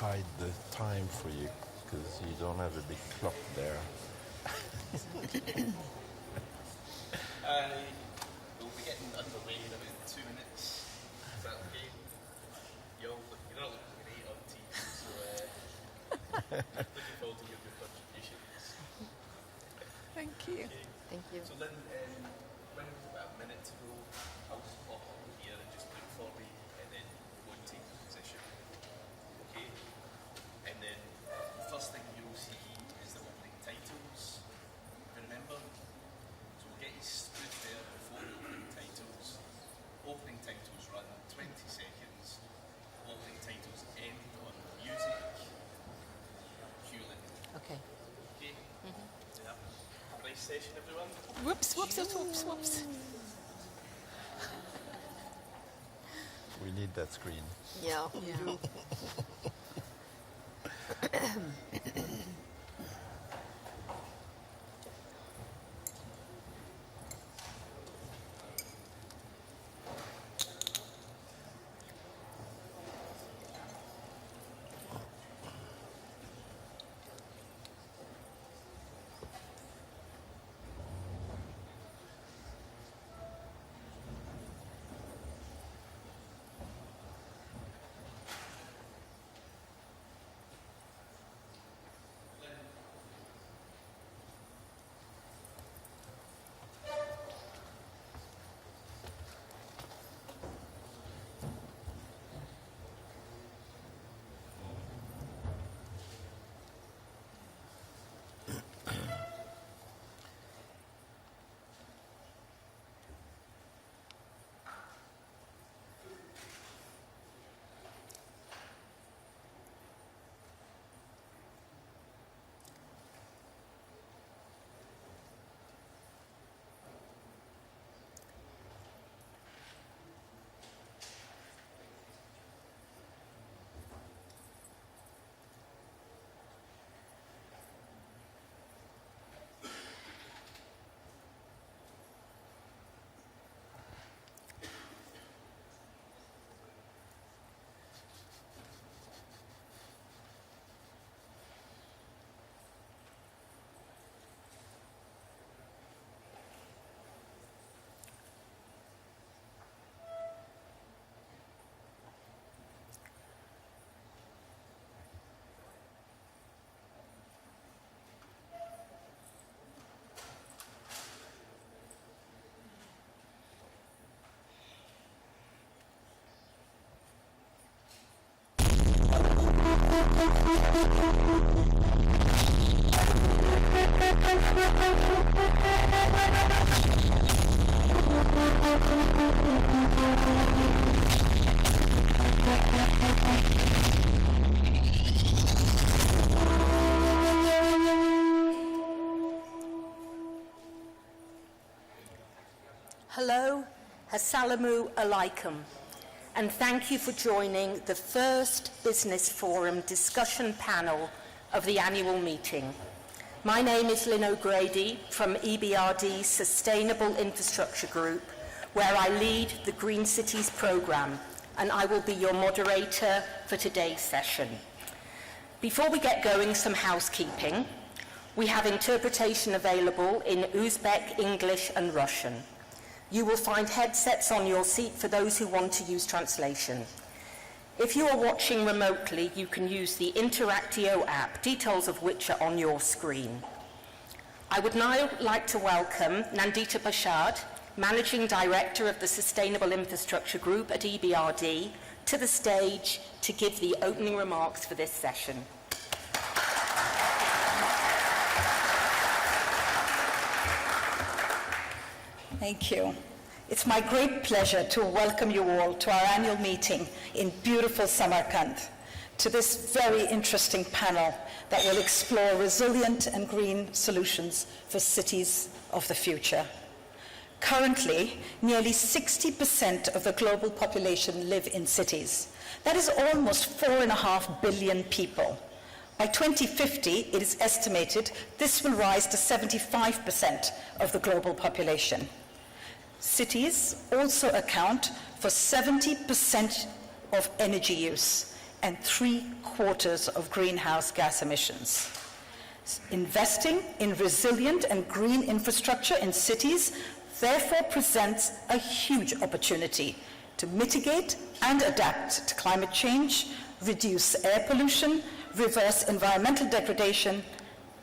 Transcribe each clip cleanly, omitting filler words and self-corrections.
hide the time for you because you don't have a big clock there. We'll be getting underway in about 2 minutes. Is that okay? You're not looking great on TV, so looking forward to your contributions. Thank you. Okay. Thank you. So Lynn, when we've about a minute to go, I'll just pop up here and just look for me and then go and take the position. Okay? And then the first thing you'll see is the opening titles. Remember? So we'll get you stood there before the opening titles. Opening titles run 20 seconds. Opening titles end on music. Cue Lynn. Okay. Okay? Yeah. Nice session, everyone. Whoops, whoops, whoops, whoops. We need that screen. Yeah. Hello, Assalamu alaikum, and thank you for joining the first Business Forum discussion panel of the annual meeting. My name is Lynn O'Grady from EBRD Sustainable Infrastructure Group, where I lead the Green Cities programme, and I will be your moderator for today's session. Before we get going, some housekeeping. We have interpretation available in Uzbek, English and Russian. You will find headsets on your seat for those who want to use translation. If you are watching remotely, you can use the Interactio app, details of which are on your screen. I would now like to welcome Nandita Bashad, Managing Director of the Sustainable Infrastructure Group at EBRD, to the stage to give the opening remarks for this session. Thank you. It's my great pleasure to welcome you all to our annual meeting in beautiful Samarkand, to this very interesting panel that will explore resilient and green solutions for cities of the future. Currently, nearly 60% of the global population live in cities. That is almost 4.5 billion people. By 2050, it is estimated this will rise to 75% of the global population. Cities also account for 70% of energy use, and 3/4 of greenhouse gas emissions. Investing in resilient and green infrastructure in cities therefore presents a huge opportunity to mitigate and adapt to climate change, reduce air pollution, reverse environmental degradation,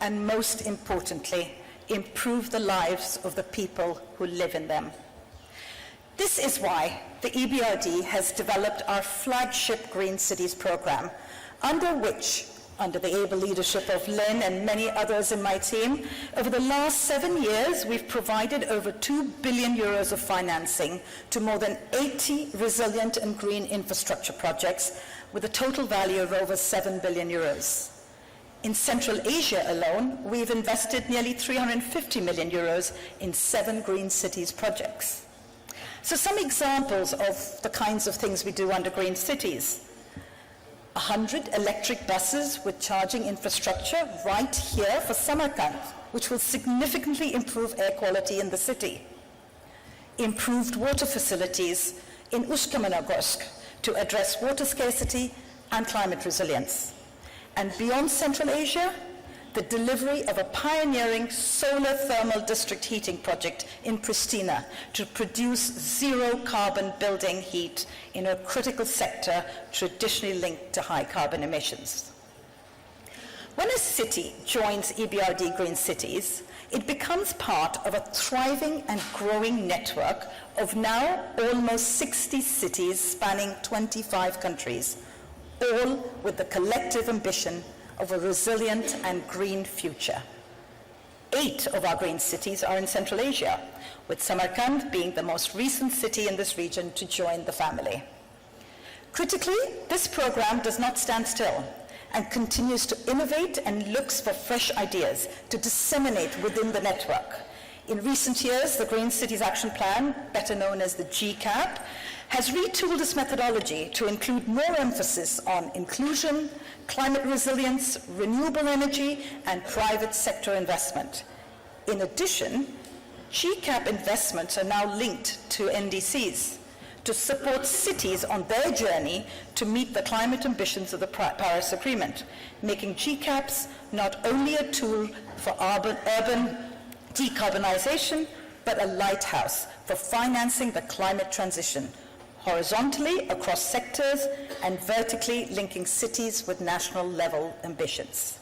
and most importantly, improve the lives of the people who live in them. This is why the EBRD has developed our flagship Green Cities program, under the able leadership of Lynn and many others in my team, over the last 7 years, we've provided over 2 billion euros of financing to more than 80 resilient and green infrastructure projects with a total value of over 7 billion euros. In Central Asia alone, we've invested nearly 350 million euros in 7 green cities projects. So some examples of the kinds of things we do under Green Cities. 100 electric buses with charging infrastructure right here for Samarkand, which will significantly improve air quality in the city. Improved water facilities in Uсть-Kamenogorsk to address water scarcity and climate resilience. And beyond Central Asia, the delivery of a pioneering solar thermal district heating project in Pristina to produce zero-carbon building heat in a critical sector traditionally linked to high carbon emissions. When a city joins EBRD Green Cities, it becomes part of a thriving and growing network of now almost 60 cities spanning 25 countries, all with the collective ambition of a resilient and green future. 8 of our green cities are in Central Asia, with Samarkand being the most recent city in this region to join the family. Critically, this program does not stand still and continues to innovate and looks for fresh ideas to disseminate within the network. In recent years, the Green Cities Action Plan, better known as the GCAP, has retooled its methodology to include more emphasis on inclusion, climate resilience, renewable energy, and private sector investment. In addition, GCAP investments are now linked to NDCs to support cities on their journey to meet the climate ambitions of the Paris Agreement, making GCAPs not only a tool for urban decarbonization, but a lighthouse for financing the climate transition, horizontally across sectors and vertically linking cities with national level ambitions.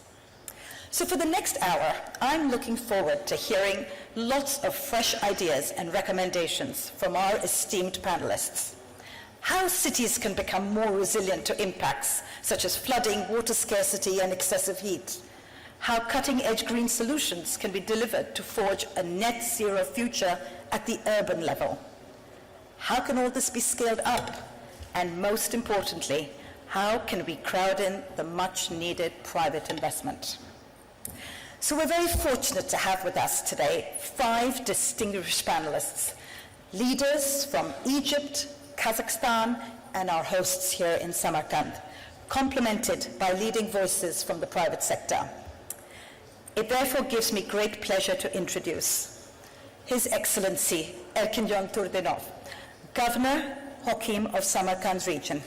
So for the next hour, I'm looking forward to hearing lots of fresh ideas and recommendations from our esteemed panelists. How cities can become more resilient to impacts such as flooding, water scarcity, and excessive heat. How cutting-edge green solutions can be delivered to forge a net zero future at the urban level. How can all this be scaled up? And most importantly, how can we crowd in the much-needed private investment? So we're very fortunate to have with us today 5 distinguished panelists, leaders from Egypt, Kazakhstan, and our hosts here in Samarkand, complemented by leading voices from the private sector. It therefore gives me great pleasure to introduce His Excellency Erkincan Turdinov, Governor Hakim of Samarkand region.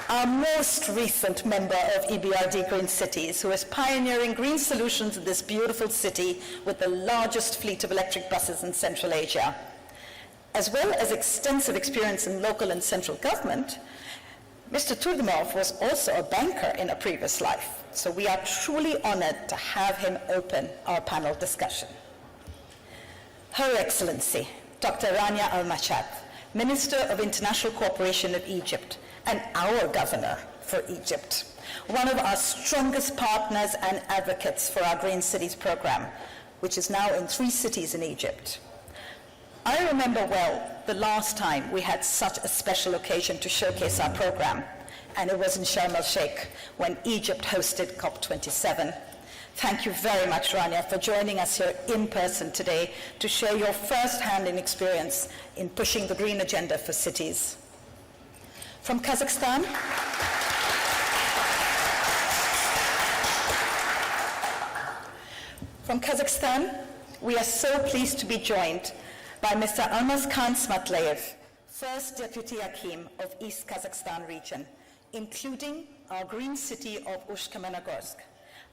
Our most recent member of EBRD Green Cities, who is pioneering green solutions in this beautiful city with the largest fleet of electric buses in Central Asia. As well as extensive experience in local and central government, Mr. Turdinov was also a banker in a previous life, so we are truly honored to have him open our panel discussion. Her Excellency, Dr. Rania Al-Mashad, Minister of International Cooperation of Egypt, and our governor for Egypt, one of our strongest partners and advocates for our Green Cities program, which is now in 3 cities in Egypt. I remember well the last time we had such a special occasion to showcase our program, and it was in Sharm el-Sheikh when Egypt hosted COP27. Thank you very much, Rania, for joining us here in person today to share your first-hand experience in pushing the green agenda for cities. From Kazakhstan, we are so pleased to be joined by Mr. Almazkhan Smatleyev, First Deputy Akim of East Kazakhstan region, including our green city of Ushkamenogorsk,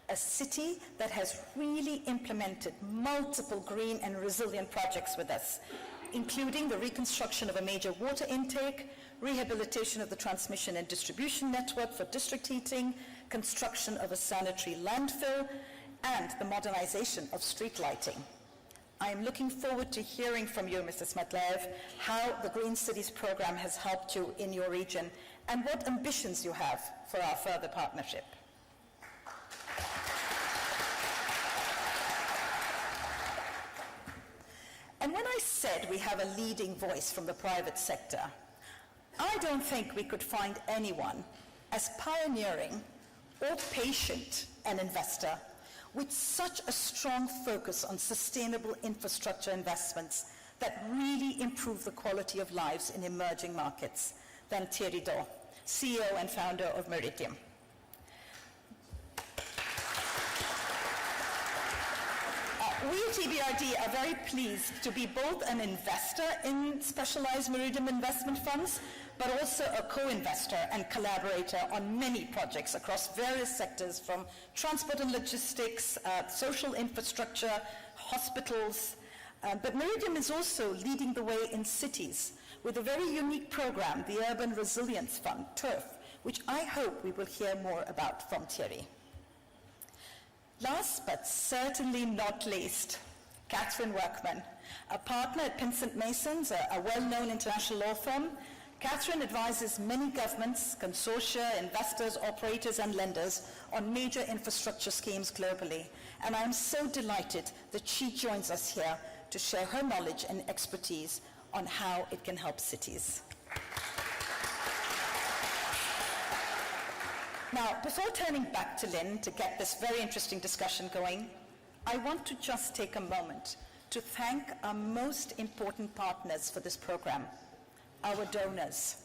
a city that has really implemented multiple green and resilient projects with us, including the reconstruction of a major water intake, rehabilitation of the transmission and distribution network for district heating, construction of a sanitary landfill, and the modernization of street lighting. I am looking forward to hearing from you, Mr. Smatleyev, how the Green Cities program has helped you in your region and what ambitions you have for our further partnership. And when I said we have a leading voice from the private sector, I don't think we could find anyone as pioneering or patient an investor with such a strong focus on sustainable infrastructure investments that really improve the quality of lives in emerging markets than Thierry Daw, CEO and founder of Meridium. We at EBRD are very pleased to be both an investor in specialized Meridium investment funds, but also a co-investor and collaborator on many projects across various sectors, from transport and logistics, social infrastructure, hospitals. But Meridium is also leading the way in cities with a very unique program, the Urban Resilience Fund, TURF, which I hope we will hear more about from Thierry. Last but certainly not least, Catherine Workman, a partner at Pinsent Masons, a well-known international law firm. Catherine advises many governments, consortia, investors, operators, and lenders on major infrastructure schemes globally. And I am so delighted that she joins us here to share her knowledge and expertise on how it can help cities. Now, before turning back to Lynn to get this very interesting discussion going, I want to just take a moment to thank our most important partners for this program, our donors.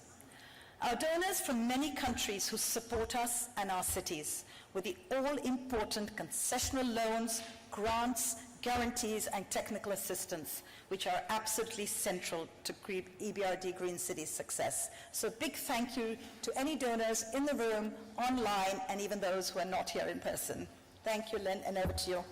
Our donors from many countries who support us and our cities with the all-important concessional loans, grants, guarantees, and technical assistance, which are absolutely central to EBRD Green Cities' success. So a big thank you to any donors in the room, online, and even those who are not here in person. Thank you, Lynn, and over to you.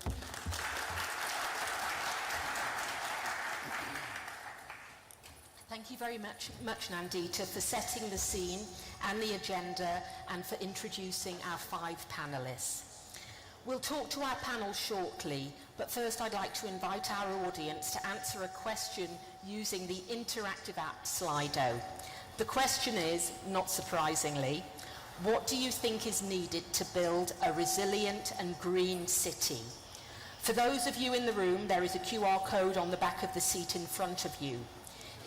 Thank you very much, Nandita, for setting the scene and the agenda and for introducing our 5 panelists. We'll talk to our panel shortly, but first I'd like to invite our audience to answer a question using the interactive app Slido. The question is, not surprisingly, what do you think is needed to build a resilient and green city? For those of you in the room, there is a QR code on the back of the seat in front of you.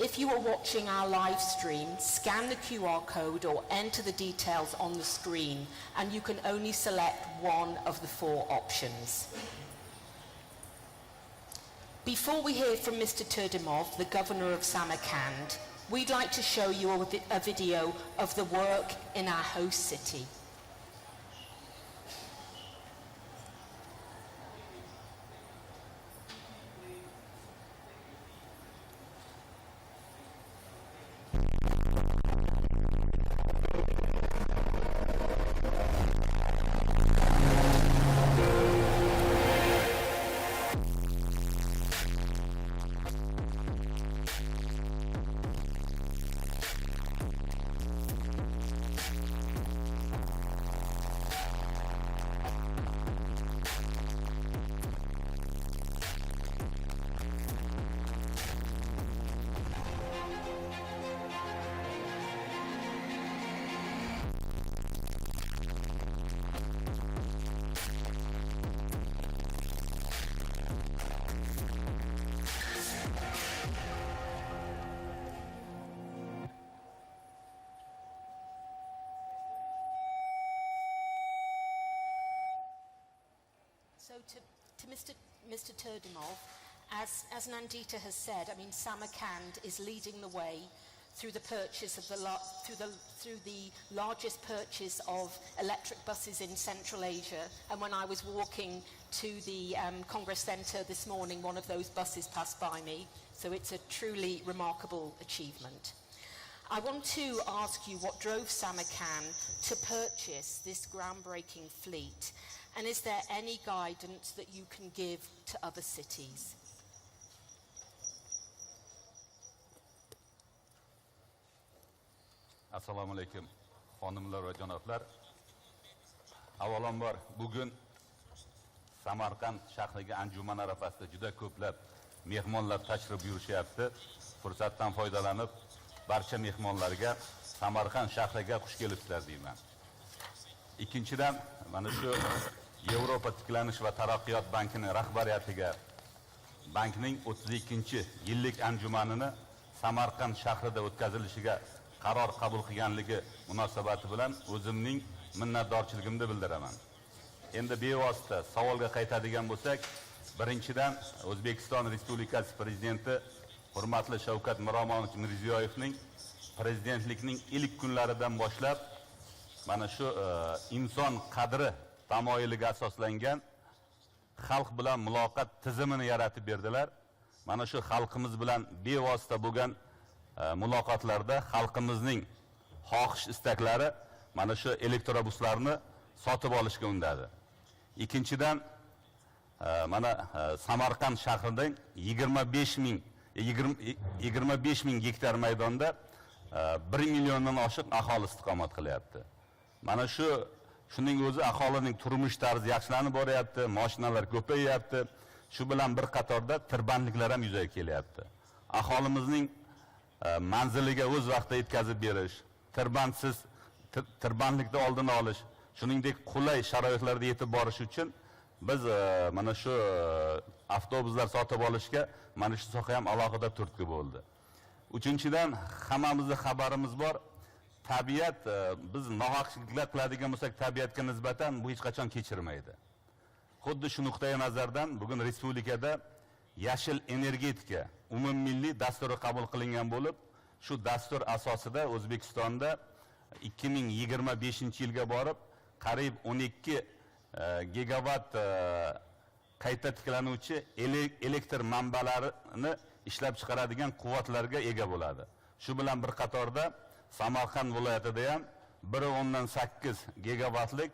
If you are watching our live stream, scan the QR code or enter the details on the screen, and you can only select one of the 4 options. Before we hear from Mr. Turdimov, the governor of Samarkand, we'd like to show you a video of the work in our host city. So to Mr. Turdimov, as Nandita has said, I mean, Samarkand is leading the way through the purchase of through the largest purchase of electric buses in Central Asia. And when I was walking to the Congress Centre this morning, one of those buses passed by me. So it's a truly remarkable achievement. I want to ask you what drove Samarkand to purchase this groundbreaking fleet, and is there any guidance that you can give to other cities? Assalomu alaykum, xonimlar va janoblar. Avvalambor bugun Samarkand shahriga anjuman arafasida juda ko'plab mehmonlar tashrif buyurishyapti. Fursatdan foydalanib barcha mehmonlarga Samarkand shahriga xush kelibsizlar deyman. Ikkinchidan, mana shu Yevropa tiklanish va taraqqiyot bankining rahbariyatiga bankning 32-yillik anjumanini Samarkand shahrida o'tkazilishiga qaror qabul qilganligi munosabati bilan o'zimning minnatdorchiligimni bildiraman. Endi bevosita savolga qaytadigan bo'lsak, birinchidan O'zbekiston Respublikasi prezidenti hurmatli Shavkat Miromonovich Mirziyoyevning prezidentlikning ilk kunlaridan boshlab mana shu inson qadri tamoyiliga asoslangan xalq bilan muloqot tizimini yaratib berdilar. Mana shu xalqimiz bilan bevosita bo'lgan muloqotlarda xalqimizning xohish istaklari mana shu elektrobuslarni sotib olishga undadi. Ikkinchidan, mana Samarkand shahrining 25 ming gektar maydonda 1 milliondan oshiq aholi istiqomat qilyapti. Mana shuning o'zi aholining turmush tarzi yaxshilanib boryapti, mashinalar ko'payyapti. Shu bilan bir qatorda tirbandliklar ham yuzaga kelyapti. Aholimizning manziliga o'z vaqtida yetkazib berish, tirbandlikni oldini olish, shuningdek qulay sharoitlarda yetib borish uchun biz mana shu avtobuslar sotib olishga mana shu soha ham alohida turtki bo'ldi. Uchinchidan, hammamizning xabarimiz bor, tabiat, biz nohaqliklar qiladigan bo'lsak, tabiatga nisbatan bu hech qachon kechirmaydi. Xuddi shu nuqtai nazardan bugun respublikada yashil energetika umummilliy dasturi qabul qilingan bo'lib, shu dastur asosida O'zbekistonda 2025-yilga borib qariyb 12 gigavat qayta tiklanuvchi elektr manbalarini ishlab chiqaradigan quvvatlarga ega bo'ladi. Shu bilan bir qatorda Samarkand viloyatida ham 1.8 gigavatlik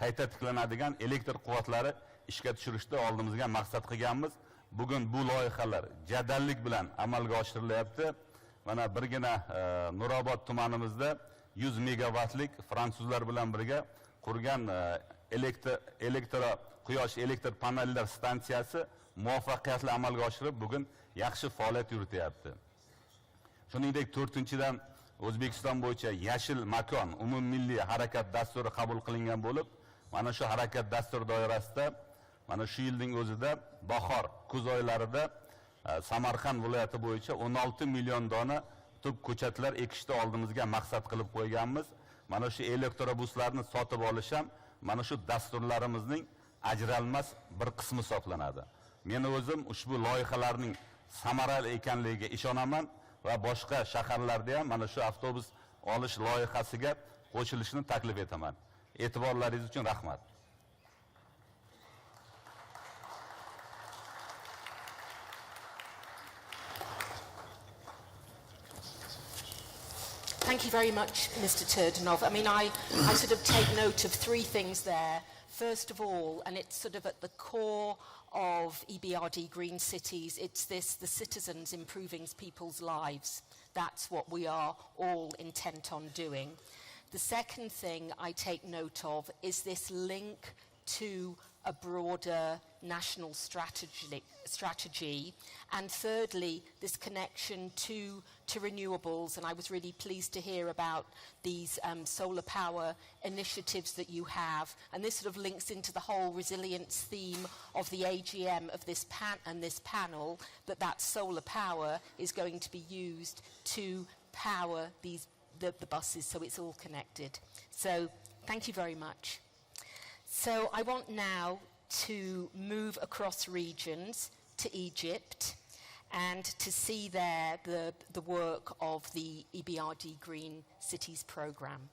qayta tiklanadigan elektr quvvatlari ishga tushirishda oldimizga maqsad qilganmiz. Bugun bu loyihalar jadallik bilan amalga oshirilyapti. Mana birgina Nurobod tumanimizda 100 megavatlik fransuzlar bilan birga qurgan quyosh elektr panellar stansiyasi muvaffaqiyatli amalga oshirib bugun yaxshi faoliyat yurityapti. Shuningdek, 4-dan O'zbekiston bo'yicha yashil makon umummilliy harakat dasturi qabul qilingan bo'lib, mana shu harakat dasturi doirasida mana shu yilning o'zida bahor, kuz oylarida Samarkand viloyati bo'yicha 16 million dona tub ko'chatlar ekishni oldimizga maqsad qilib qo'yganmiz. Mana shu elektrobuslarni sotib olish ham mana shu dasturlarimizning ajralmas bir qismi hisoblanadi. Men o'zim ushbu loyihalarning samarali ekanligiga ishonaman va boshqa shaharlarda ham mana shu avtobus olish loyihasiga qo'shilishni taklif etaman. E'tiborlaringiz uchun rahmat. Thank you very much, Mr. Turdanov. I mean, I sort of take note of three things there. First of all, and it's sort of at the core of EBRD Green Cities, it's the citizens improving people's lives. That's what we are all intent on doing. The second thing I take note of is this link to a broader national strategy. And thirdly, this connection to renewables. And I was really pleased to hear about these solar power initiatives that you have. And this sort of links into the whole resilience theme of the AGM of this panel, that solar power is going to be used to power the buses, so it's all connected. So thank you very much. So I want now to move across regions to Egypt, and to see there the work of the EBRD Green Cities programme.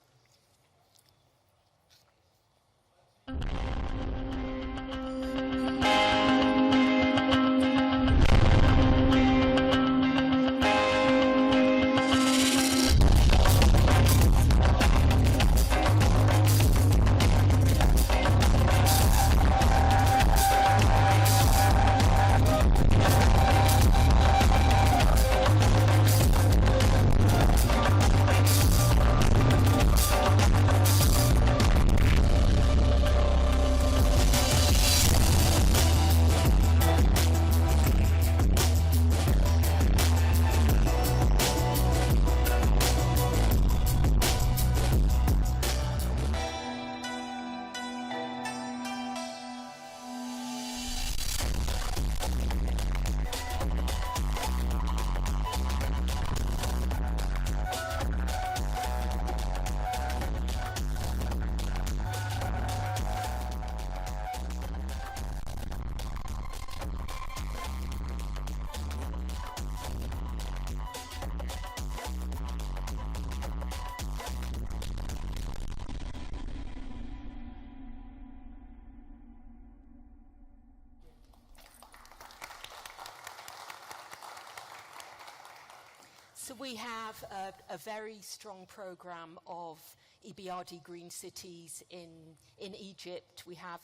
So we have a very strong programme of EBRD Green Cities in Egypt. We have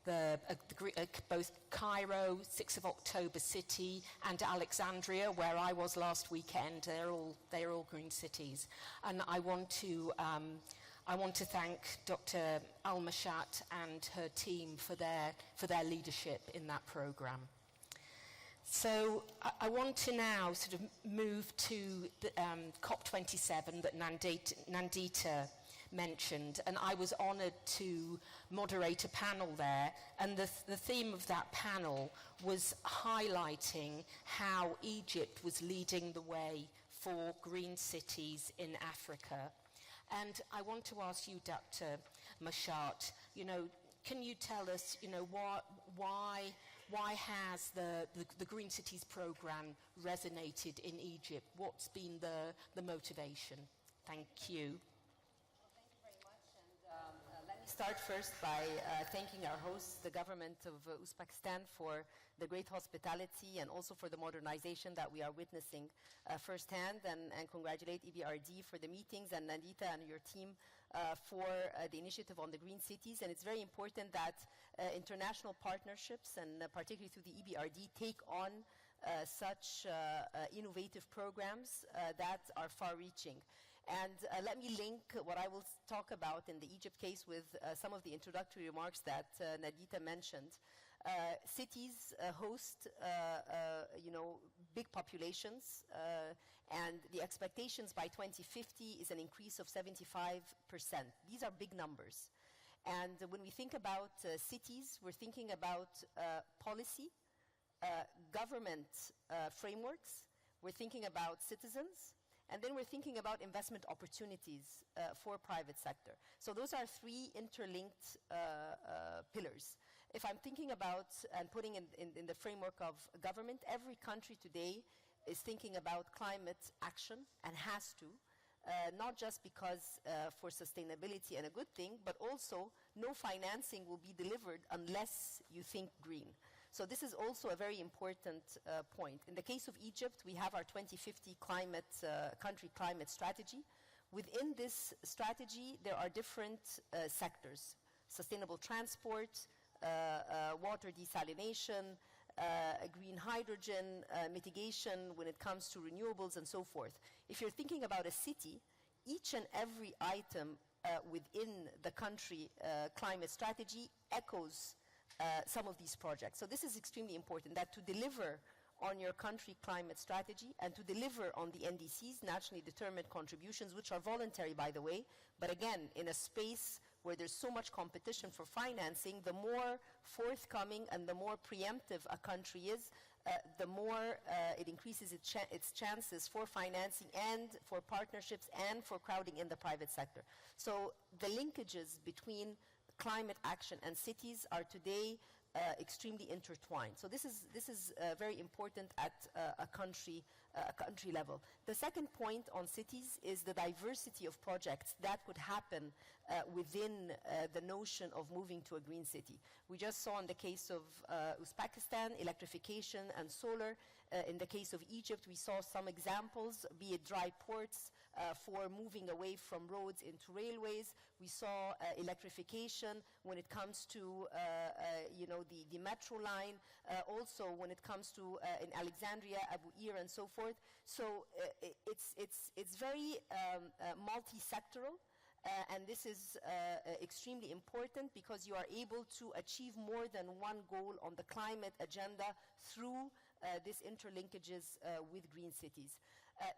both Cairo, 6th of October City, and Alexandria, where I was last weekend. They're all green cities. And I want to thank Dr. Al-Mashat and her team for their leadership in that programme. So I want to now sort of move to the, COP27 that Nandita mentioned, and I was honoured to moderate a panel there, and the theme of that panel was highlighting how Egypt was leading the way for green cities in Africa. And I want to ask you, Dr. Mashat, can you tell us, why has the Green Cities programme resonated in Egypt? What's been the motivation? Thank you. Thank you very much. And let me start first by thanking our hosts, the government of Uzbekistan, for the great hospitality and also for the modernization that we are witnessing firsthand, and congratulate EBRD for the meetings and Nandita and your team for the initiative on the Green Cities. And it's very important that international partnerships, and particularly through the EBRD, take on such innovative programs that are far-reaching. And let me link what I will talk about in the Egypt case with some of the introductory remarks that Nandita mentioned. Cities host, big populations, and the expectations by 2050 is an increase of 75%. These are big numbers. And when we think about cities, we're thinking about policy, government frameworks, we're thinking about citizens, and then we're thinking about investment opportunities for private sector. So those are three interlinked pillars. If I'm thinking about and putting in the framework of government, every country today is thinking about climate action and has to, not just because for sustainability and a good thing, but also no financing will be delivered unless you think green. So this is also a very important point. In the case of Egypt, we have our 2050 country climate strategy. Within this strategy, there are different sectors: sustainable transport, water desalination, green hydrogen, mitigation when it comes to renewables, and so forth. If you're thinking about a city, each and every item within the country climate strategy echoes some of these projects. So this is extremely important, that to deliver on your country climate strategy and to deliver on the NDCs, nationally determined contributions, which are voluntary, by the way, but again, in a space where there's so much competition for financing, the more forthcoming and the more preemptive a country is, the more it increases its chances for financing and for partnerships and for crowding in the private sector. So the linkages between climate action and cities are today extremely intertwined. So this is very important at a country level. The second point on cities is the diversity of projects that could happen within the notion of moving to a green city. We just saw in the case of Uzbekistan, electrification and solar. In the case of Egypt, we saw some examples, be it dry ports for moving away from roads into railways. We saw electrification when it comes to the metro line, also when it comes to in Alexandria, Abu Qir, and so forth. So it's very multi-sectoral. And this is extremely important because you are able to achieve more than one goal on the climate agenda through these interlinkages with green cities.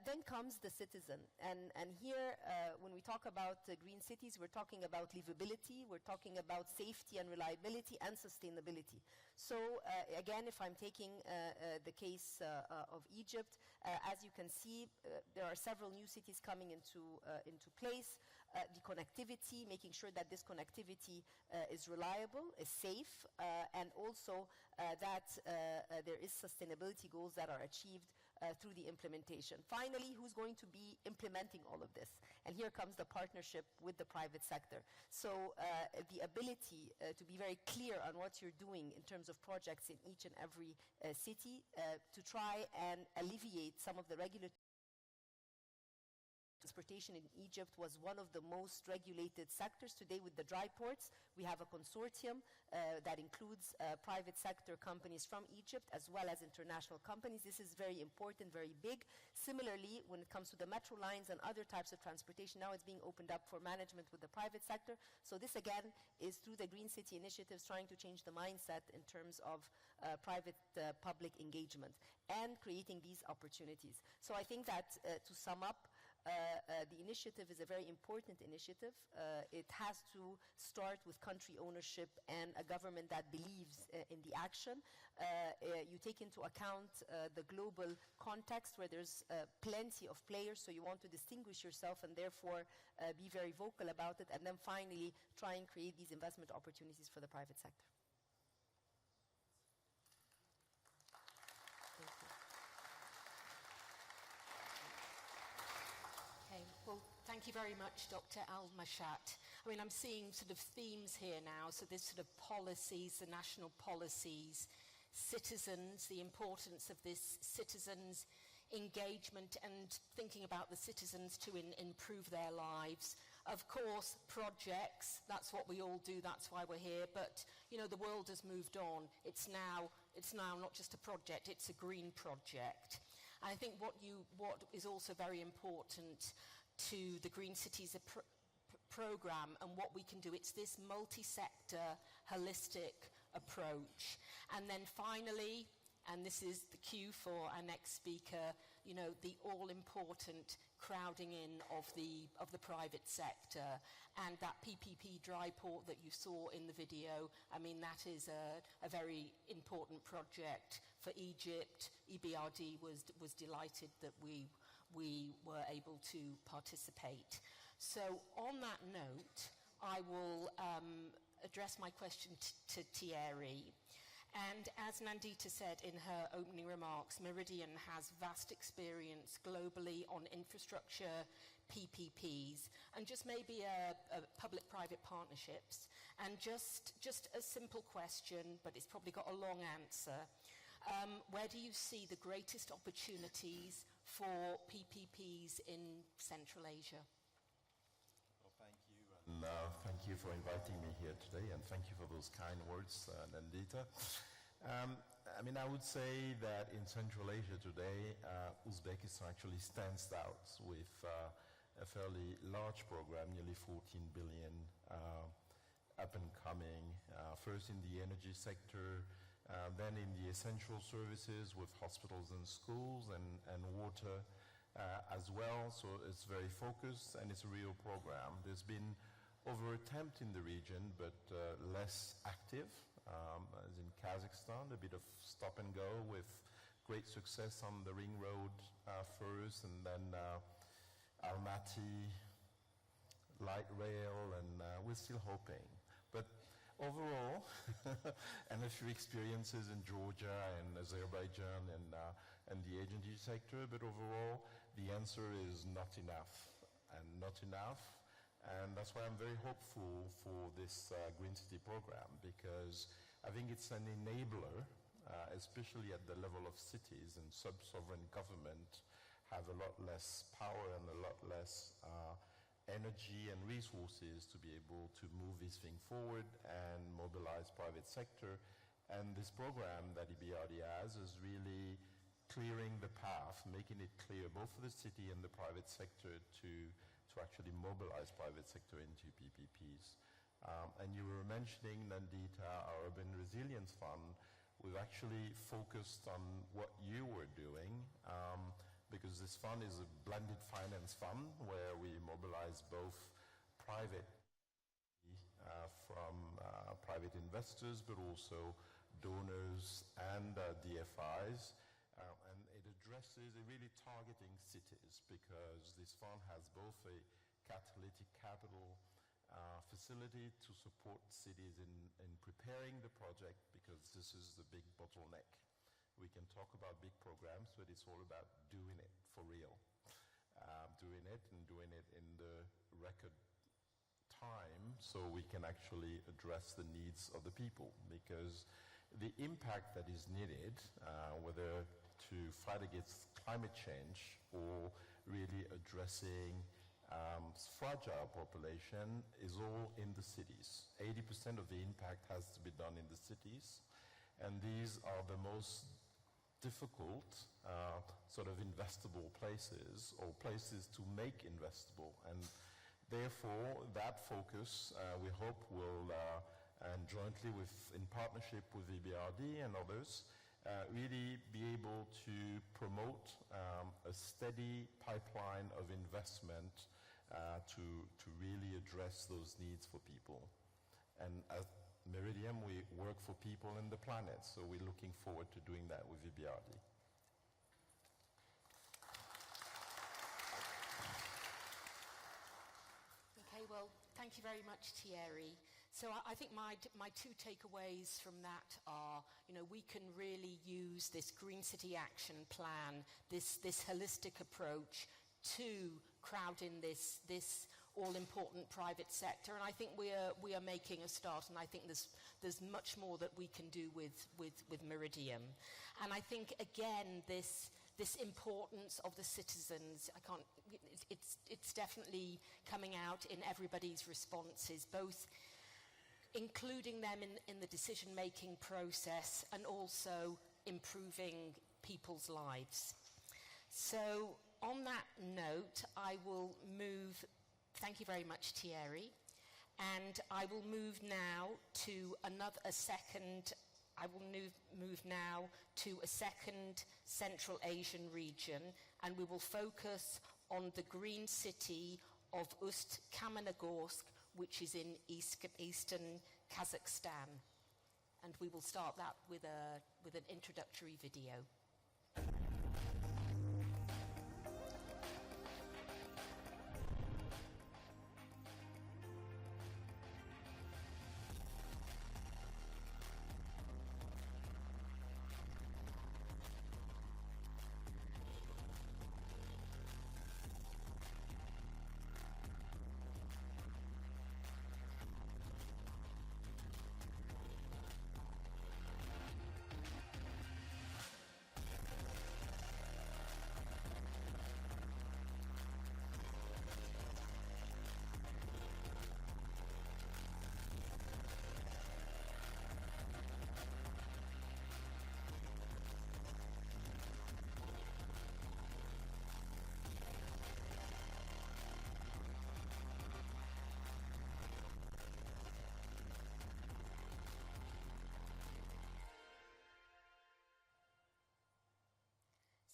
Then comes the citizen. And here, when we talk about green cities, we're talking about livability, we're talking about safety and reliability and sustainability. So again, if I'm taking the case of Egypt, as you can see, there are several new cities coming into place. The connectivity, making sure that this connectivity is reliable, is safe, and also that there is sustainability goals that are achieved through the implementation. Finally, who's going to be implementing all of this? And here comes the partnership with the private sector. So the ability to be very clear on what you're doing in terms of projects in each and every city to try and alleviate some of the regulatory. Transportation in Egypt was one of the most regulated sectors. Today, with the dry ports, we have a consortium that includes private sector companies from Egypt as well as international companies. This is very important, very big. Similarly, when it comes to the metro lines and other types of transportation, now it's being opened up for management with the private sector. So this, again, is through the Green City initiatives trying to change the mindset in terms of private-public engagement and creating these opportunities. So I think that, to sum up, the initiative is a very important initiative. It has to start with country ownership and a government that believes in the action. You take into account the global context where there's plenty of players, so you want to distinguish yourself and therefore be very vocal about it, and then finally try and create these investment opportunities for the private sector. Thank you. Okay, well, thank you very much, Dr. Al-Mashat. I mean, I'm seeing sort of themes here now, so there's sort of policies, the national policies, citizens, the importance of this citizens' engagement and thinking about the citizens to improve their lives. Of course, projects, that's what we all do, that's why we're here, but, you know, the world has moved on. It's now not just a project, it's a green project. I think what is also very important to the Green Cities program and what we can do, it's this multi-sector, holistic approach. And then finally, and this is the cue for our next speaker, you know, the all-important crowding in of the private sector. And that PPP dry port that you saw in the video, I mean, that is a very important project for Egypt. EBRD was delighted that we were able to participate. So on that note, I will address my question to Thierry. And as Nandita said in her opening remarks, Meridian has vast experience globally on infrastructure, PPPs, and just maybe a public-private partnerships. And just a simple question, but it's probably got a long answer. Where do you see the greatest opportunities for PPPs in Central Asia? Well, thank you. And thank you for inviting me here today, and thank you for those kind words, Nandita. I mean, I would say that in Central Asia today, Uzbekistan actually stands out with a fairly large program, nearly 14 billion up and coming, first in the energy sector, then in the essential services with hospitals and schools and water as well. So it's very focused and it's a real program. There's been over attempt in the region, but less active, as in Kazakhstan, a bit of stop and go with great success on the ring road first, and then Almaty, light rail, and we're still hoping. But overall, and a few experiences in Georgia and Azerbaijan and the energy sector, but overall, the answer is not enough, and not enough. And that's why I'm very hopeful for this Green City program, because I think it's an enabler, especially at the level of cities, and sub-sovereign government have a lot less power and a lot less energy and resources to be able to move this thing forward and mobilize private sector. And this program that EBRD has is really clearing the path, making it clear both for the city and the private sector to actually mobilize private sector into PPPs. And you were mentioning, Nandita, our Urban Resilience Fund. We've actually focused on what you were doing, because this fund is a blended finance fund where we mobilize both private from private investors, but also donors and DFIs. And it addresses really targeting cities, because this fund has both a catalytic capital facility to support cities in preparing the project, because this is the big bottleneck. We can talk about big programs, but it's all about doing it for real. Doing it in the record time so we can actually address the needs of the people, because the impact that is needed, whether to fight against climate change or really addressing fragile population, is all in the cities. 80% of the impact has to be done in the cities, and these are the most difficult sort of investable places, or places to make investable. And therefore, that focus, we hope will, and jointly in partnership with EBRD and others, really be able to promote a steady pipeline of investment to really address those needs for people. And at Meridian, we work for people and the planet, so we're looking forward to doing that with EBRD. Okay, well, thank you very much, Thierry. So I think my two takeaways from that are, we can really use this Green City Action Plan, this holistic approach to crowd in this all-important private sector, and I think we are making a start, and I think there's much more that we can do with Meridian. And I think, again, this importance of the citizens, it's definitely coming out in everybody's responses, both including them in the decision-making process and also improving people's lives. So on that note, I will move, thank you very much, Thierry, and I will move now to a second Central Asian region, and we will focus on the green city of Ust-Kamenogorsk, which is in eastern Kazakhstan. And we will start that with an introductory video.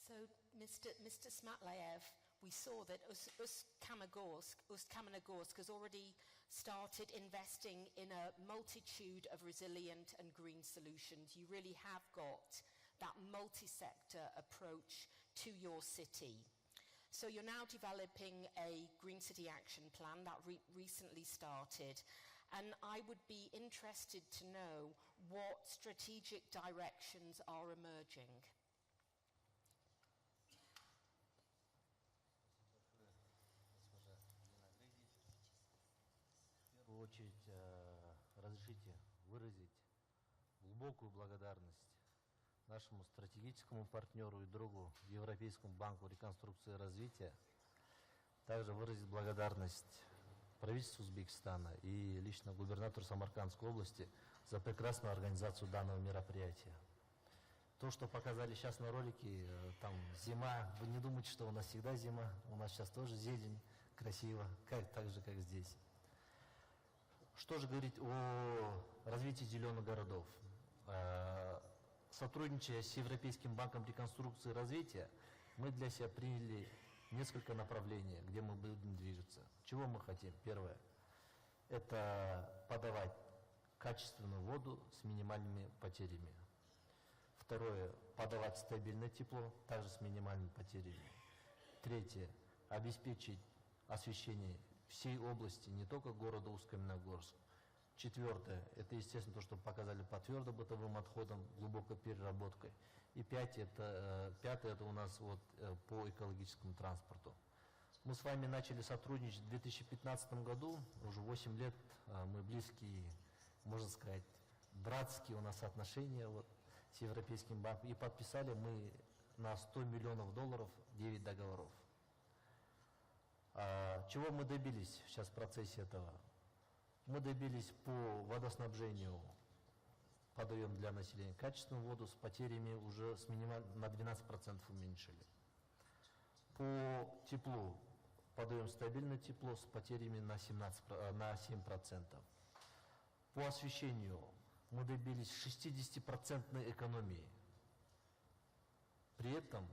So, Mr. Smatlayev, we saw that Ust-Kamenogorsk has already started investing in a multitude of resilient and green solutions. You really have got that multi-sector approach to your city. So you're now developing a Green City Action Plan that recently started. And I would be interested to know what strategic directions are emerging. В первую очередь, разрешите выразить глубокую благодарность нашему стратегическому партнеру и другу Европейскому банку реконструкции и развития. Также выразить благодарность правительству Узбекистана и лично губернатору Самаркандской области за прекрасную организацию данного мероприятия. То, что показали сейчас на ролике, там зима, вы не думайте, что у нас всегда зима, у нас сейчас тоже зелень, красиво, так же, как здесь. Что же говорить о развитии зеленых городов? Сотрудничая с Европейским банком реконструкции и развития, мы для себя приняли несколько направлений, где мы будем двигаться. Чего мы хотим? Первое – это подавать качественную воду с минимальными потерями. Второе – подавать стабильное тепло, также с минимальными потерями. Третье – обеспечить освещение всей области, не только города Усть-Каменогорск. Четвертое – это, естественно, то, что показали по твердобытовым отходам, глубокой переработкой. И пятое – это у нас вот по экологическому транспорту. Мы с вами начали сотрудничать в 2015 году, уже 8 лет мы близкие, можно сказать, братские у нас отношения вот, с Европейским банком. И подписали мы на $100 миллионов 9 договоров. Чего мы добились сейчас в процессе этого? Мы добились по водоснабжению, подаем для населения качественную воду с потерями уже с на 12% уменьшили. По теплу подаем стабильное тепло с потерями на 7%. По освещению мы добились 60% экономии. При этом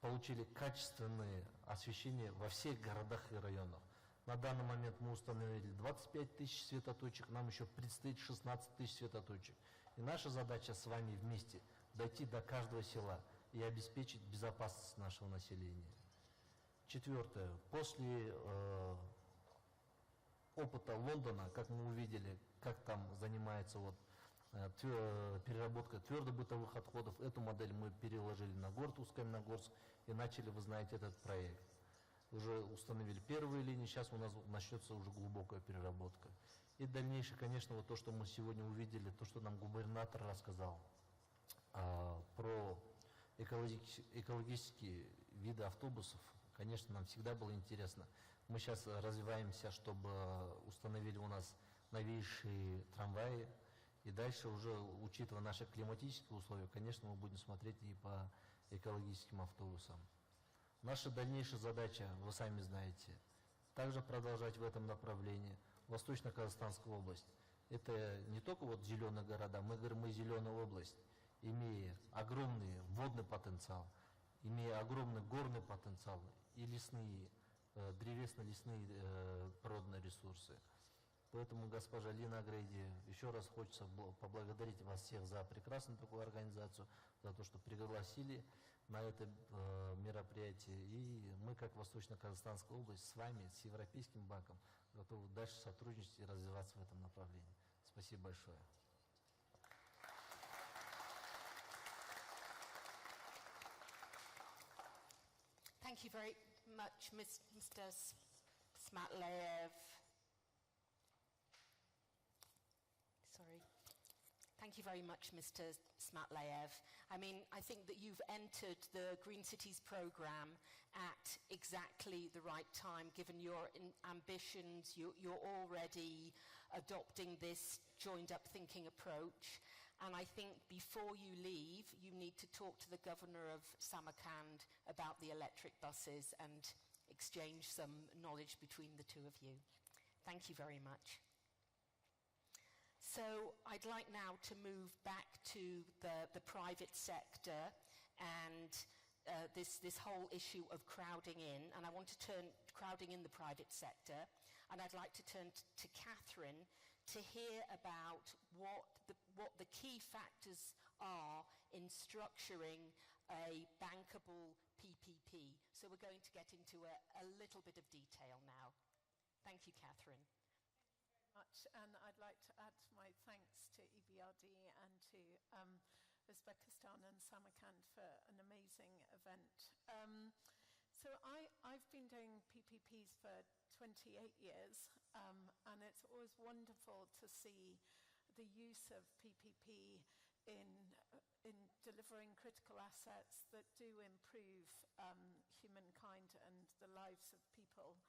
получили качественное освещение во всех городах и районах. На данный момент мы установили 25 тысяч светоточек, нам еще предстоит 16 тысяч светоточек. И наша задача с вами вместе дойти до каждого села и обеспечить безопасность нашего населения. Четвертое. После опыта Лондона, как мы увидели, как там занимается вот, переработка твердобытовых отходов, эту модель мы переложили на город Усть-Каменогорск и начали, вы знаете, этот проект. Уже установили первые линии, сейчас у нас начнется уже глубокая переработка. И дальнейшее, конечно, вот то, что мы сегодня увидели, то, что нам губернатор рассказал про экологические виды автобусов, конечно, нам всегда было интересно. Мы сейчас развиваемся, чтобы установили у нас новейшие трамваи, и дальше уже, учитывая наши климатические условия, конечно, мы будем смотреть и по экологическим автобусам. Наша дальнейшая задача, вы сами знаете, также продолжать в этом направлении. Восточно-Казахстанская область. Это не только вот зеленые города, мы говорим, мы зеленая область, имея огромный водный потенциал, имея огромный горный потенциал и лесные, древесно-лесные природные ресурсы. Поэтому, госпожа Лина Грейди, еще раз хочется поблагодарить вас всех за прекрасную такую организацию, за то, что пригласили на это мероприятие. И мы, как Восточно-Казахстанская область, с вами, с Европейским банком, готовы дальше сотрудничать и развиваться в этом направлении. Спасибо большое. Thank you very much, Mr. Smatlev. Sorry. Thank you very much, Mr. Smatlev. I mean, I think that you've entered the Green Cities programme at exactly the right time, given your ambitions. You're already adopting this joined-up thinking approach. And I think before you leave, you need to talk to the governor of Samarkand about the electric buses and exchange some knowledge between the two of you. Thank you very much. So I'd like now to move back to the private sector and this whole issue of crowding in. And I want to turn crowding in the private sector. And I'd like to turn to Catherine to hear about what the key factors are in structuring a bankable PPP. So we're going to get into a little bit of detail now. Thank you, Catherine. much, and I'd like to add my thanks to EBRD and to Uzbekistan and Samarkand for an amazing event. So I've been doing PPPs for 28 years, and it's always wonderful to see the use of PPP in delivering critical assets that do improve humankind and the lives of people.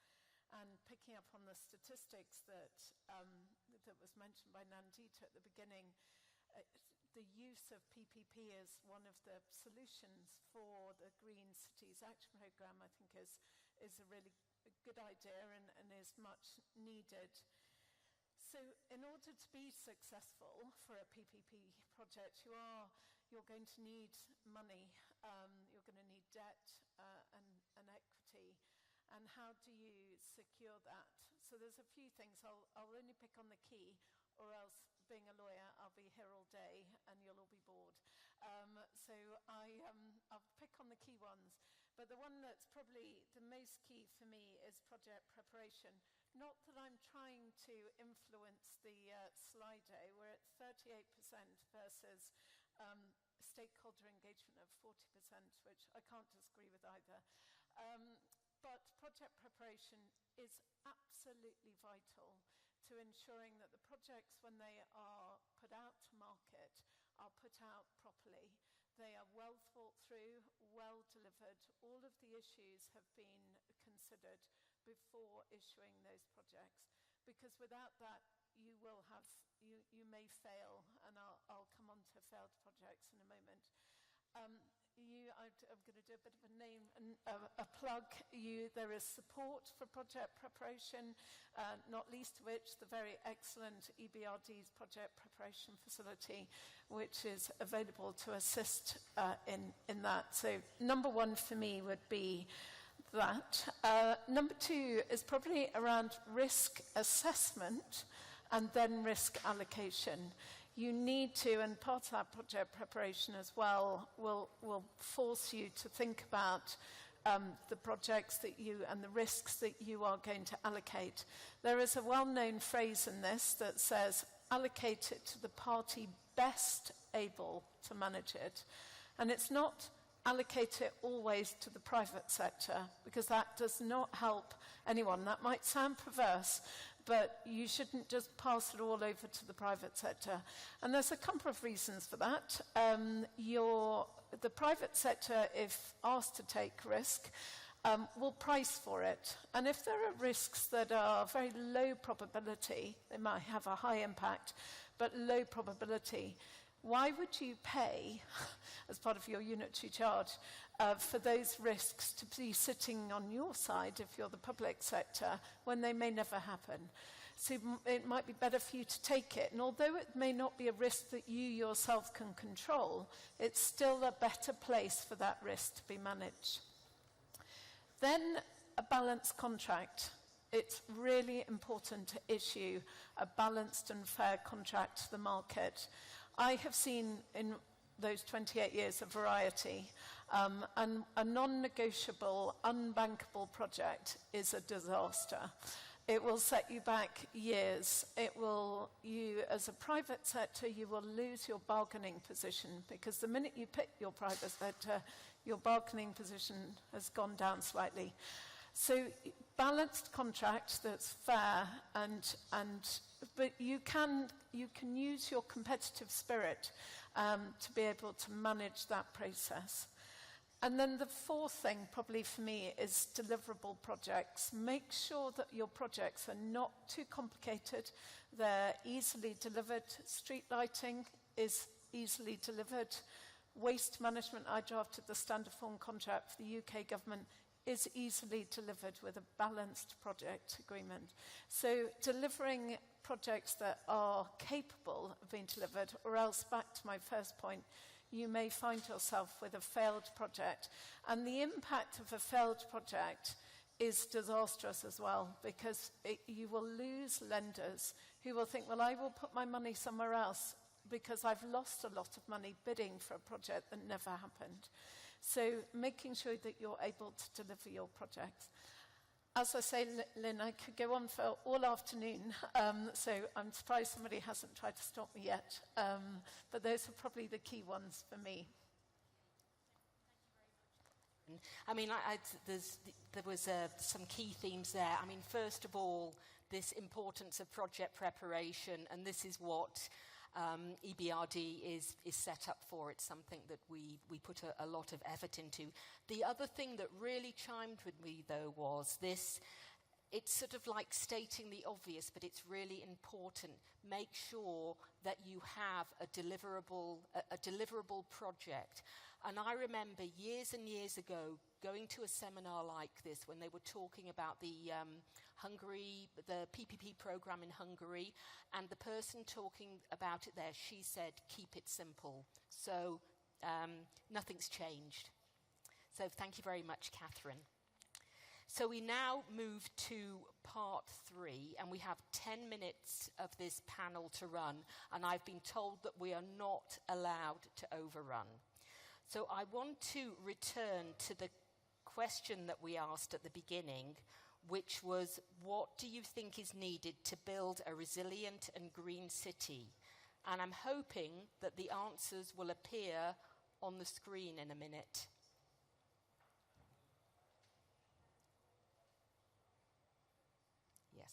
And picking up on the statistics that was mentioned by Nandita at the beginning, the use of PPP as one of the solutions for the Green Cities Action Programme, I think is a really good idea and is much needed. So in order to be successful for a PPP project, you're going to need money, you're going to need debt and equity. And how do you secure that? So there's a few things. I'll only pick on the key, or else, being a lawyer, I'll be here all day and you'll all be bored. So I'll pick on the key ones. But the one that's probably the most key for me is project preparation. Not that I'm trying to influence the Slido. We're at 38% versus stakeholder engagement of 40%, which I can't disagree with either. But project preparation is absolutely vital to ensuring that the projects, when they are put out to market, are put out properly. They are well thought through, well delivered. All of the issues have been considered before issuing those projects. Because without that, you may fail, and I'll come on to failed projects in a moment. I'm going to do a bit of a name and a plug. There is support for project preparation, not least of which the very excellent EBRD's project preparation facility, which is available to assist in that. So number one for me would be that. Number two is probably around risk assessment and then risk allocation. You need to, and part of that project preparation as well will force you to think about the projects that you and the risks that you are going to allocate. There is a well-known phrase in this that says, allocate it to the party best able to manage it. And it's not allocate it always to the private sector, because that does not help anyone. That might sound perverse, but you shouldn't just pass it all over to the private sector. And there's a couple of reasons for that. The private sector, if asked to take risk, will price for it. And if there are risks that are very low probability, they might have a high impact, but low probability, why would you pay, as part of your unitary charge, for those risks to be sitting on your side if you're the public sector when they may never happen? So it might be better for you to take it. And although it may not be a risk that you yourself can control, it's still a better place for that risk to be managed. Then a balanced contract. It's really important to issue a balanced and fair contract to the market. I have seen in those 28 years a variety, and a non-negotiable, unbankable project is a disaster. It will set you back years. You as a private sector, you will lose your bargaining position, because the minute you pick your private sector, your bargaining position has gone down slightly. So balanced contract that's fair, but you can use your competitive spirit to be able to manage that process. And then the fourth thing, probably for me, is deliverable projects. Make sure that your projects are not too complicated. They're easily delivered. Street lighting is easily delivered. Waste management, I drafted the standard form contract for the UK government, is easily delivered with a balanced project agreement. So delivering projects that are capable of being delivered, or else, back to my first point, you may find yourself with a failed project. And the impact of a failed project is disastrous as well, because you will lose lenders who will think, well, I will put my money somewhere else because I've lost a lot of money bidding for a project that never happened. So making sure that you're able to deliver your projects. as I say, Lynn, I could go on for all afternoon, so I'm surprised somebody hasn't tried to stop me yet. But those are probably the key ones for me. I mean, there was some key themes there. I mean, first of all, this importance of project preparation, and this is what EBRD is set up for. It's something that we put a lot of effort into. The other thing that really chimed with me, though, was this. It's sort of like stating the obvious, but it's really important. Make sure that you have a deliverable project. And I remember years and years ago going to a seminar like this when they were talking about the PPP program in Hungary, and the person talking about it there, she said, keep it simple. So nothing's changed. So thank you very much, Catherine. So we now move to part 3, and we have 10 minutes of this panel to run, and I've been told that we are not allowed to overrun. So I want to return to the question that we asked at the beginning, which was, what do you think is needed to build a resilient and green city? And I'm hoping that the answers will appear on the screen in a minute. Yes.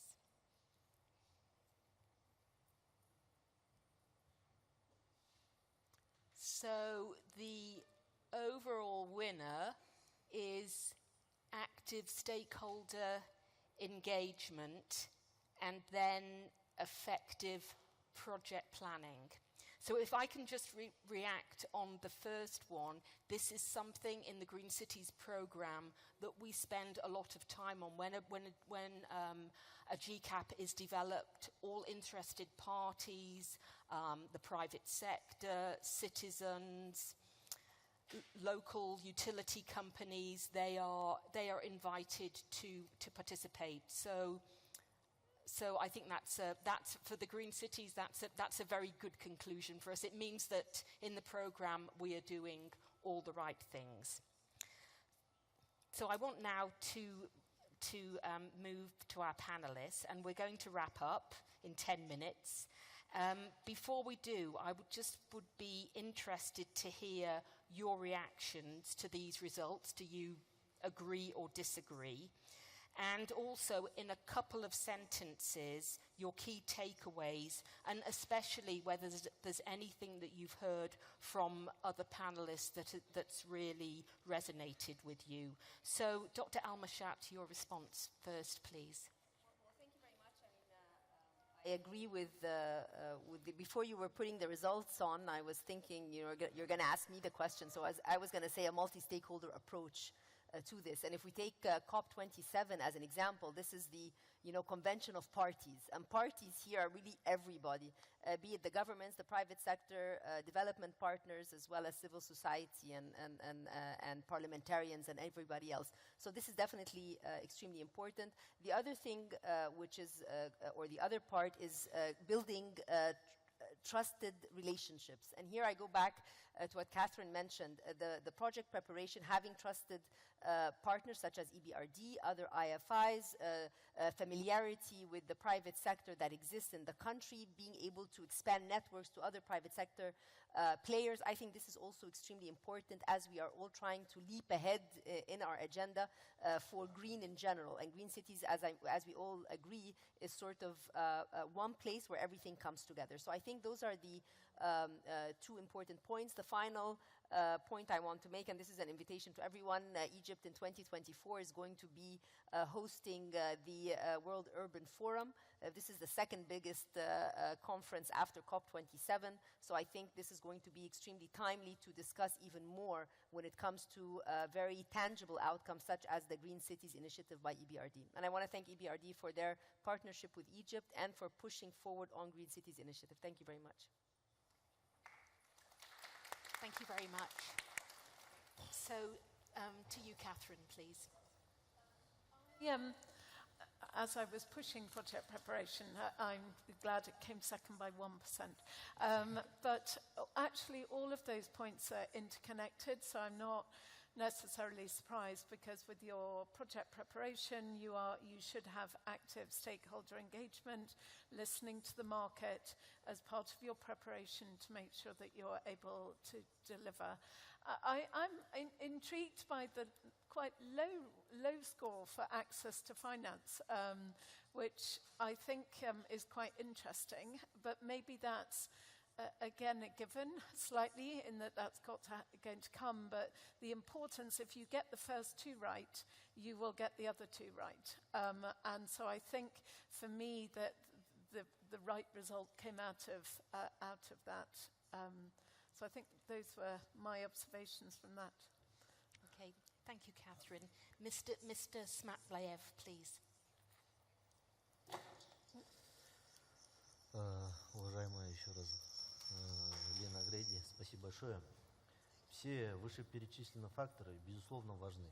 So the overall winner is active stakeholder engagement and then effective project planning. So if I can just react on the first one, this is something in the Green Cities program that we spend a lot of time on. When a GCAP is developed, all interested parties, the private sector, citizens, local utility companies, they are invited to participate. So I think that's for the Green Cities. That's a very good conclusion for us. It means that in the program we are doing all the right things. So I want now to move to our panelists, and we're going to wrap up in 10 minutes. Before we do, I would be interested to hear your reactions to these results. Do you agree or disagree? And also, in a couple of sentences, your key takeaways, and especially whether there's anything that you've heard from other panelists that's really resonated with you. So, Dr. Almashat, your response first, please. Well, thank you very much. I agree with before you were putting the results on, I was thinking you're going to ask me the question. So I was going to say a multi-stakeholder approach to this. And if we take COP27 as an example, this is the convention of parties. And parties here are really everybody, be it the governments, the private sector, development partners, as well as civil society and parliamentarians and everybody else. So this is definitely extremely important. The other thing, which is, or the other part, is building trusted relationships. And here I go back to what Catherine mentioned, the project preparation, having trusted partners such as EBRD, other IFIs, familiarity with the private sector that exists in the country, being able to expand networks to other private sector players. I think this is also extremely important as we are all trying to leap ahead in our agenda for green in general. And Green Cities, as we all agree, is sort of one place where everything comes together. So I think those are the two important points. The final point I want to make, and this is an invitation to everyone, Egypt in 2024 is going to be hosting the World Urban Forum. This is the second biggest conference after COP27, so I think this is going to be extremely timely to discuss even more when it comes to very tangible outcomes such as the Green Cities initiative by EBRD. And I want to thank EBRD for their partnership with Egypt and for pushing forward on Green Cities initiative. Thank you very much. Thank you very much. So, to you, Catherine, please. As I was pushing project preparation, I'm glad it came second by 1%. But actually, all of those points are interconnected, so I'm not necessarily surprised, because with your project preparation, you should have active stakeholder engagement, listening to the market as part of your preparation to make sure that you're able to deliver. I'm intrigued by the quite low score for access to finance, which I think is quite interesting, but maybe that's again a given slightly in that that's going to come, but the importance, if you get the first two right, you will get the other two right. And so I think for me that the right result came out of that. So I think those were my observations from that. Okay, thank you, Catherine. Mr. Smatlayev, please. Уважаемая еще раз Лена Грейди, спасибо большое. Все вышеперечисленные факторы, безусловно, важны.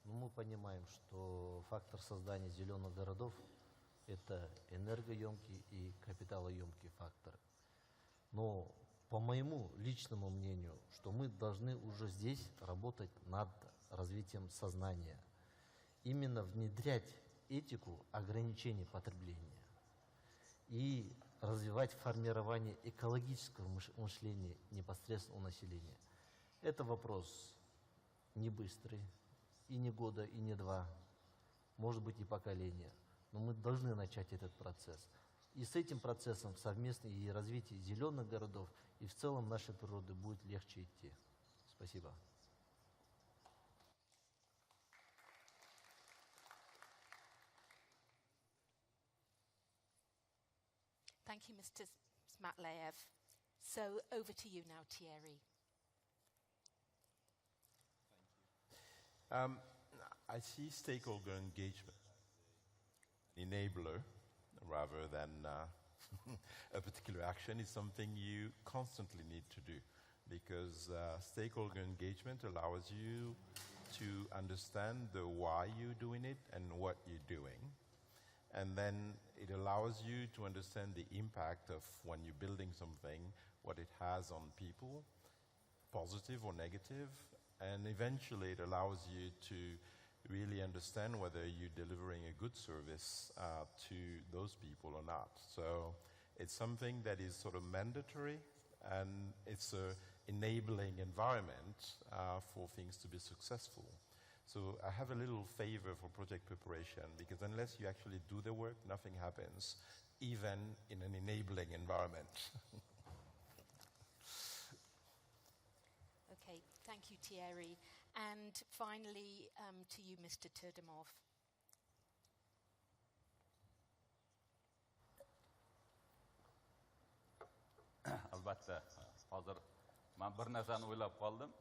Но мы понимаем, что фактор создания зеленых городов – это энергоемкий и капиталоемкий фактор. Но по моему личному мнению, что мы должны уже здесь работать над развитием сознания. Именно внедрять этику ограничения потребления и развивать формирование экологического мышления непосредственно у населения. Это вопрос не быстрый, и не года, и не два, может быть и поколения. Но мы должны начать этот процесс. И с этим процессом совместно и развитие зеленых городов, и в целом нашей природы будет легче идти. Спасибо. Thank you, Mr. Smatlayev. So over to you now, Thierry. I see stakeholder engagement enabler rather than a particular action is something you constantly need to do, because stakeholder engagement allows you to understand the why you're doing it and what you're doing. And then it allows you to understand the impact of when you're building something, what it has on people, positive or negative. And eventually it allows you to really understand whether you're delivering a good service to those people or not. So it's something that is sort of mandatory, and it's an enabling environment for things to be successful. So I have a little favor for project preparation, because unless you actually do the work, nothing happens, even in an enabling environment. Okay, thank you, Thierry. And finally, to you, Mr. Turdimov. Albatta, hozir men bir narsani o'ylab qoldim.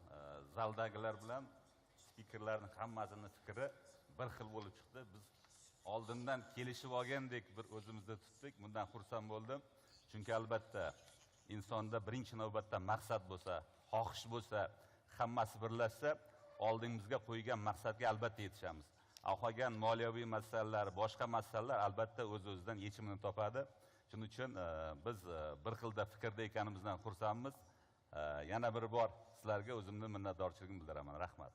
Zaldagilar bilan speakerlarning hammasini fikri bir xil bo'lib chiqdi. Biz oldindan kelishib olgandek bir o'zimizda tutdik. Bundan xursand bo'ldim. Chunki albatta insonda birinchi navbatda maqsad bo'lsa, xohish bo'lsa, hammasi birlashsa, oldingizga qo'ygan maqsadga albatta yetishamiz. Qolgan moliyaviy masalalar, boshqa masalalar albatta o'z-o'zidan yechimini topadi. Shuning uchun biz bir xilda fikrda ekanimizdan xursandmiz. Yana bir bor sizlarga o'zimning minnatdorchiligimni bildiraman. Rahmat.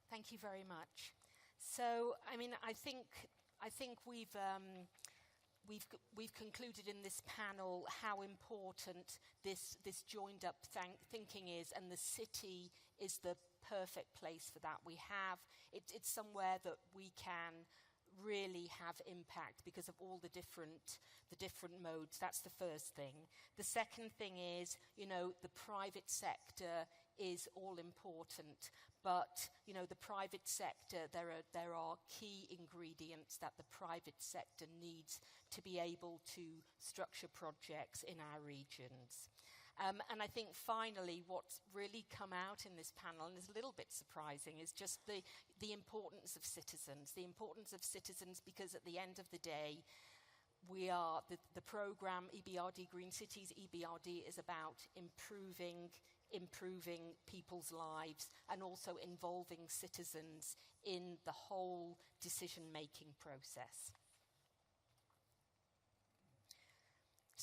Thank you very much. So, I mean, I think we've concluded in this panel how important this joined up thinking is, and the city is the perfect place for that. It's somewhere that we can really have impact because of all the different modes. That's the first thing. The second thing is, the private sector is all important, but the private sector, there are key ingredients that the private sector needs to be able to structure projects in our regions. And I think finally what's really come out in this panel, and is a little bit surprising, is just the importance of citizens. The importance of citizens, because at the end of the day, we are, the program EBRD Green Cities, EBRD is about improving people's lives and also involving citizens in the whole decision-making process.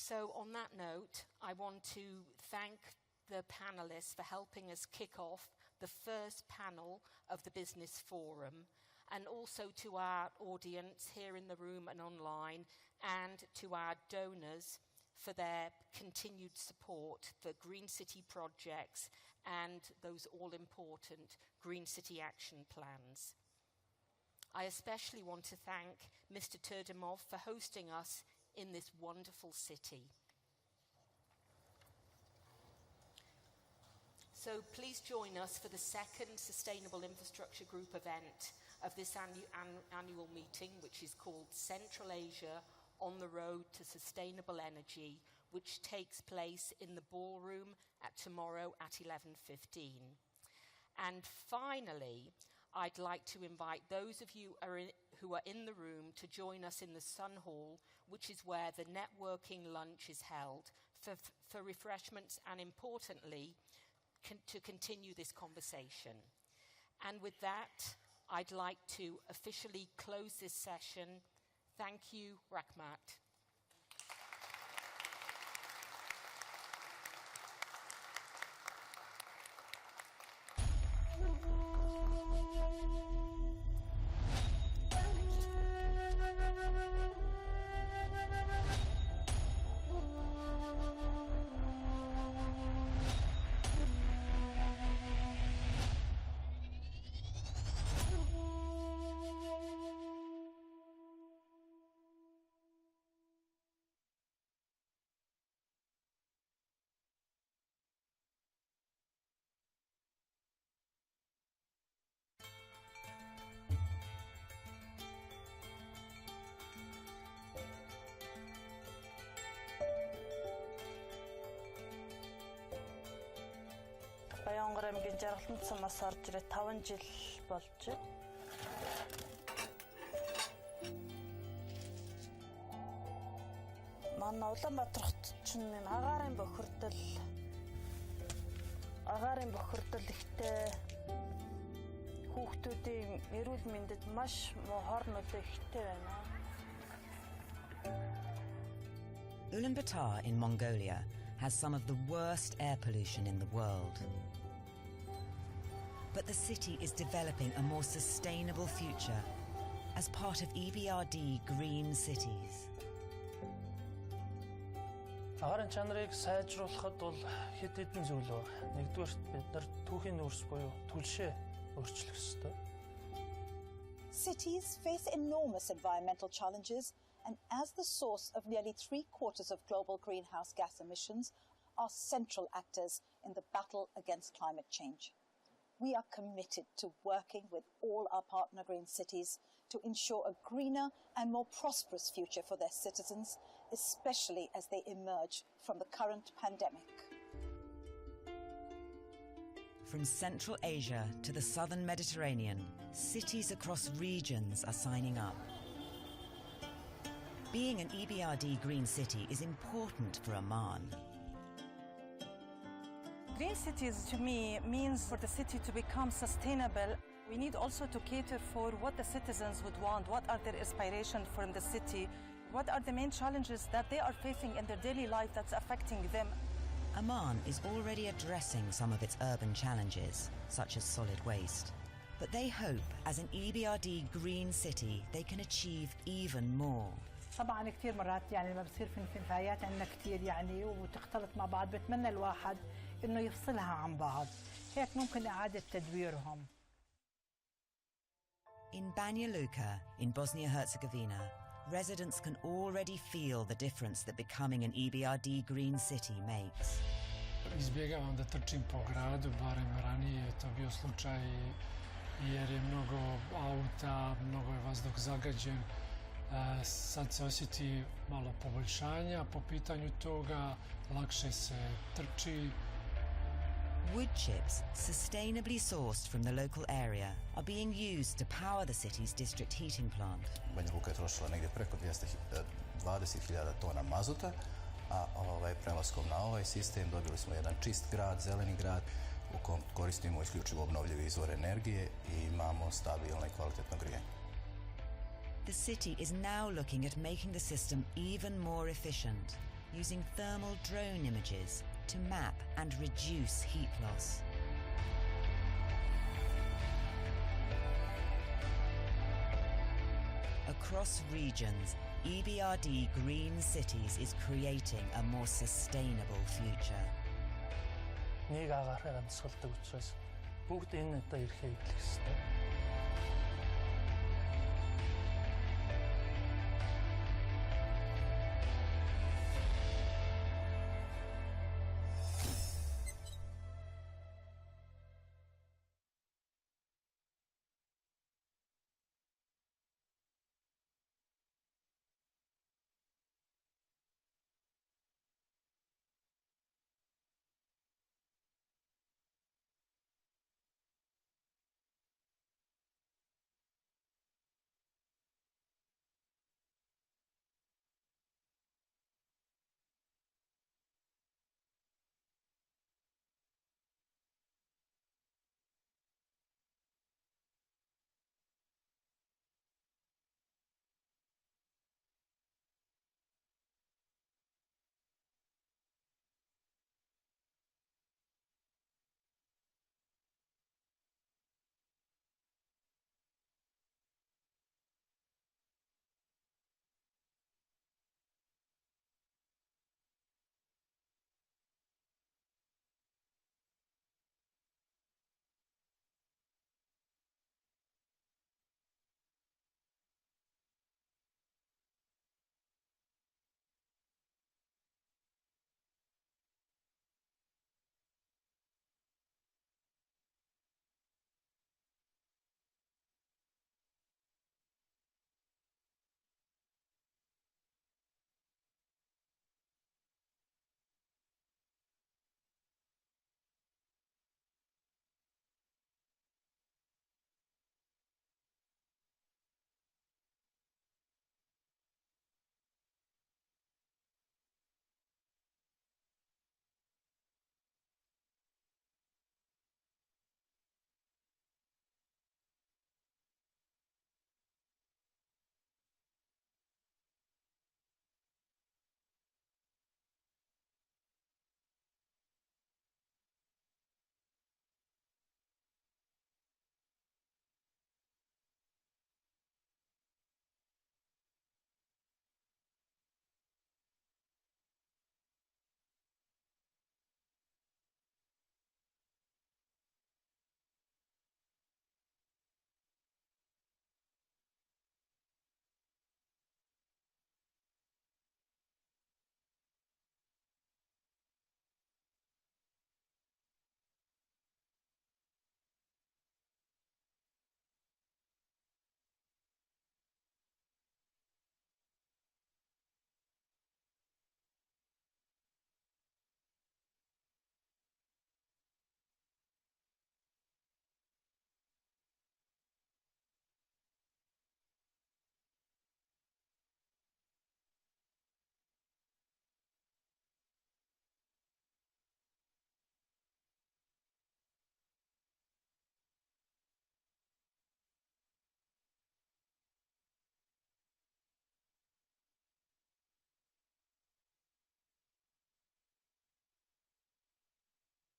So on that note, I want to thank the panelists for helping us kick off the first panel of the Business Forum, and also to our audience here in the room and online, and to our donors for their continued support for Green City projects and those all-important Green City action plans. I especially want to thank Mr. Turdimov for hosting us in this wonderful city. So please join us for the second Sustainable Infrastructure Group event of this annual meeting, which is called Central Asia on the Road to Sustainable Energy, which takes place in the ballroom tomorrow at 11:15. And finally, I'd like to invite those of you who are in the room to join us in the Sun Hall, which is where the networking lunch is held, for refreshments and, importantly, to continue this conversation. And with that, I'd like to officially close this session. Thank you, Rahmat. Баянгар аймгийн Жаргаланд сумаас орж ирээ 5 жил болж байна. Манай Улаанбаатарт чинь агаарын бохирдол ихтэй хүүхдүүдийн эрүүл мэндэд маш муу хорнууд ихтэй байна. Ulaanbaatar in Mongolia has some of the worst air pollution in the world. But the city is developing a more sustainable future as part of EBRD Green Cities. Агарын чанарыг сайжруулахад бол хэд хэдэн зүйл байна. Нэгдүгээр бид нар түүхийн нөөц буюу түлшээ өөрчлөх ёстой. Cities face enormous environmental challenges, and as the source of nearly 3/4 of global greenhouse gas emissions, are central actors in the battle against climate change. We are committed to working with all our partner green cities to ensure a greener and more prosperous future for their citizens, especially as they emerge from the current pandemic. From Central Asia to the southern Mediterranean, cities across regions are signing up. Being an EBRD Green City is important for Oman. Green cities to me means for the city to become sustainable. We need also to cater for what the citizens would want, what are their aspirations from the city, what are the main challenges that they are facing in their daily life that's affecting them. Oman is already addressing some of its urban challenges, such as solid waste. But they hope, as an EBRD Green City, they can achieve even more. طبعا كثير مرات يعني لما بصير في انفعالات عندنا كثير يعني وتختلط مع بعض بتمنى الواحد انه يفصلها عن بعض هيك ممكن اعاده تدويرهم. In Banja Luka, in Bosnia-Herzegovina, residents can already feel the difference that becoming an EBRD Green City makes. Izbjegavam da trčim po gradu, barem ranije je to bio slučaj jer je mnogo auta, mnogo je vazduh zagađen. Sad se osjeti malo poboljšanja po pitanju toga, lakše se trči. Wood chips, sustainably sourced from the local area, are being used to power the city's district heating plant. Banja Luka je trošila negdje preko 220.000 tona mazuta, a prelaskom na ovaj sistem dobili smo jedan čist grad, zeleni grad, u kom koristimo isključivo obnovljive izvore energije i imamo stabilno i kvalitetno grijanje. The city is now looking at making the system even more efficient. using thermal drone images to map and reduce heat loss. Across regions, EBRD Green Cities is creating a more sustainable future. Нэг агаараар амьсгалдаг учраас бүгд энэ одоо ирэхээ идэх ёстой.